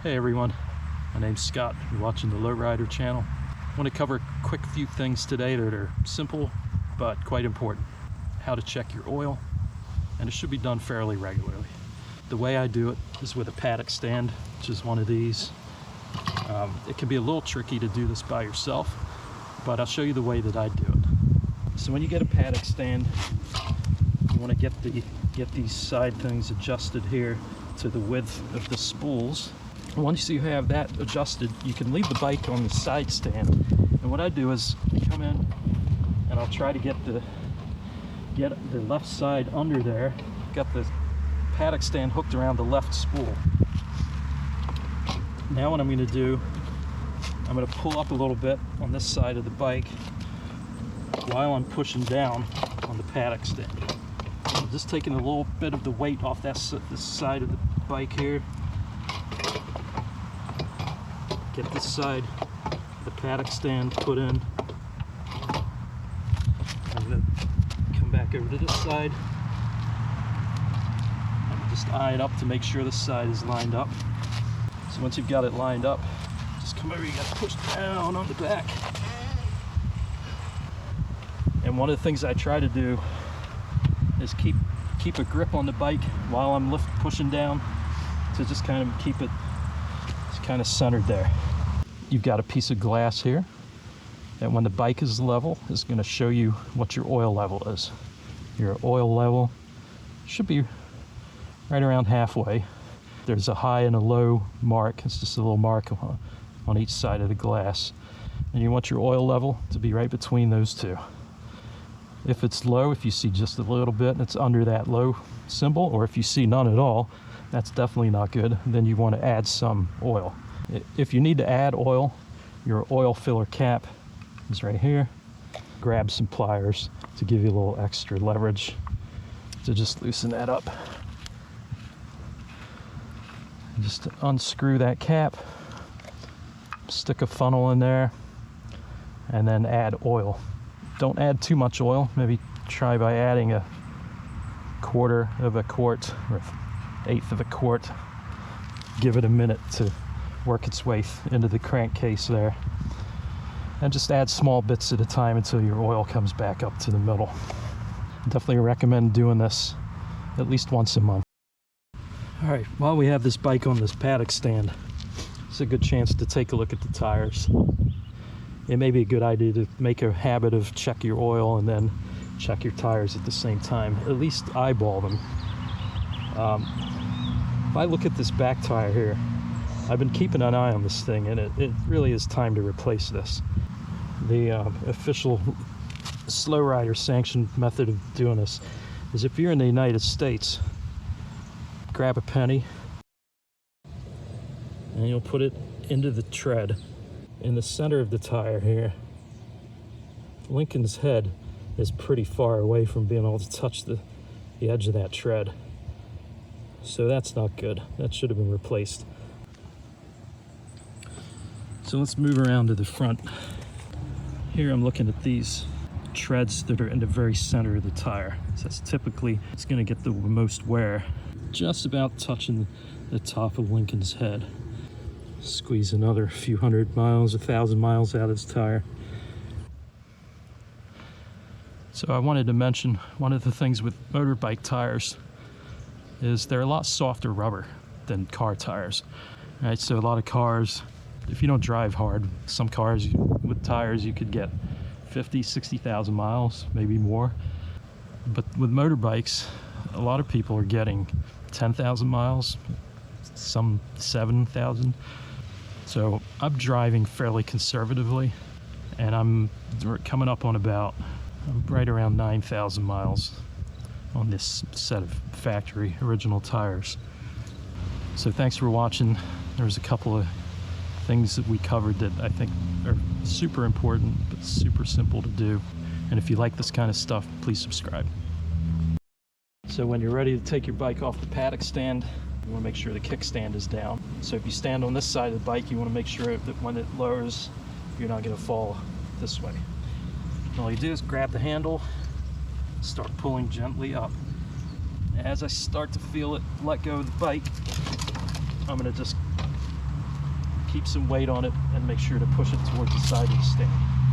Hey everyone, my name's Scott. You're watching the Lowrider channel. I want to cover a quick few things today that are simple but quite important. How to check your oil, and it should be done fairly regularly. The way I do it is with a paddock stand, which is one of these. It can be a little tricky to do this by yourself, but I'll show you the way that I do it. So when you get a paddock stand, you want to get these side things adjusted here to the width of the spools. Once you have that adjusted, you can leave the bike on the side stand. And what I do is come in and I'll try to get the left side under there. Got the paddock stand hooked around the left spool. Now what I'm going to do, I'm going to pull up a little bit on this side of the bike while I'm pushing down on the paddock stand. I'm just taking a little bit of the weight off this side of the bike here. Get this side, the paddock stand put in. I'm going to come back over to this side. And just eye it up to make sure this side is lined up. So once you've got it lined up, just come over, you got to push down on the back. And one of the things I try to do is keep a grip on the bike while I'm pushing down, to just kind of keep it kind of centered there. You've got a piece of glass here, and when the bike is level, it's going to show you what your oil level is. Your oil level should be right around halfway. There's a high and a low mark. It's just a little mark on each side of the glass, and you want your oil level to be right between those two. If it's low, if you see just a little bit, it's under that low symbol, or if you see none at all, that's definitely not good. Then you want to add some oil. If you need to add oil, your oil filler cap is right here. Grab some pliers to give you a little extra leverage to just loosen that up. Just unscrew that cap, stick a funnel in there, and then add oil. Don't add too much oil. Maybe try by adding a quarter of a quart or eighth of a quart. Give it a minute to work its way into the crankcase there, and just add small bits at a time until your oil comes back up to the middle. Definitely recommend doing this at least once a month. All right, while we have this bike on this paddock stand, it's a good chance to take a look at the tires. It may be a good idea to make a habit of check your oil and then check your tires at the same time. At least eyeball them. If I look at this back tire here, I've been keeping an eye on this thing, and it really is time to replace this. The official slow rider sanctioned method of doing this is, if you're in the United States, grab a penny and you'll put it into the tread in the center of the tire here. Lincoln's head is pretty far away from being able to touch the edge of that tread. So that's not good. That should have been replaced. So let's move around to the front. Here I'm looking at these treads that are in the very center of the tire. So that's typically, it's going to get the most wear. Just about touching the top of Lincoln's head. Squeeze another few hundred miles, 1,000 miles out of this tire. So I wanted to mention, one of the things with motorbike tires is they're a lot softer rubber than car tires. Right, so a lot of cars, if you don't drive hard, some cars with tires you could get 50, 60,000 miles, maybe more. But with motorbikes, a lot of people are getting 10,000 miles, some 7,000. So I'm driving fairly conservatively, and I'm coming up on I'm right around 9,000 miles on this set of factory original tires. So thanks for watching. There's a couple of things that we covered that I think are super important but super simple to do. And if you like this kind of stuff, please subscribe. So when you're ready to take your bike off the paddock stand, you want to make sure the kickstand is down. So if you stand on this side of the bike, you want to make sure that when it lowers, you're not going to fall this way. And all you do is grab the handle, start pulling gently up. As I start to feel it let go of the bike, I'm going to just keep some weight on it and make sure to push it towards the side of the stand.